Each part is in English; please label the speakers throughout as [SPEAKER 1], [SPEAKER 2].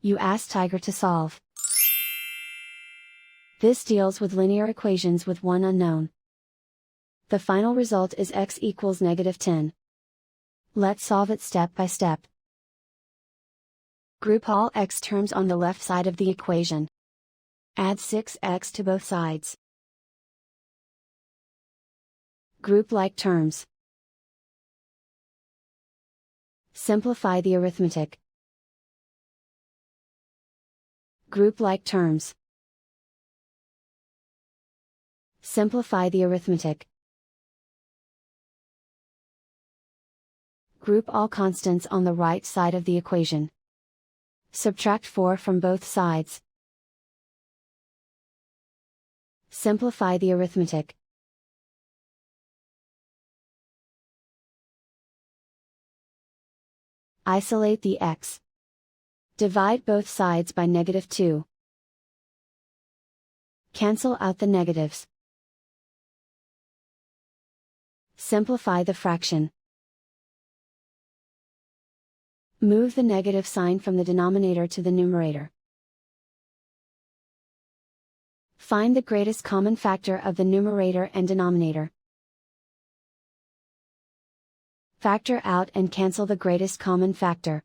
[SPEAKER 1] You ask Tiger to solve. This deals with linear equations with one unknown. The final result is x equals -10. Let's solve it step by step. Group all x terms on the left side of the equation. Add 6x to both sides. Group like terms. Simplify the arithmetic. Group like terms. Simplify the arithmetic. Group all constants on the right side of the equation. Subtract 4 from both sides. Simplify the arithmetic. Isolate the x. Divide both sides by -2. Cancel out the negatives. Simplify the fraction. Move the negative sign from the denominator to the numerator. Find the greatest common factor of the numerator and denominator. Factor out and cancel the greatest common factor.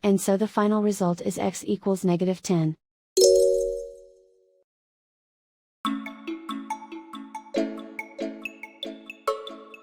[SPEAKER 1] And so the final result is x equals -10.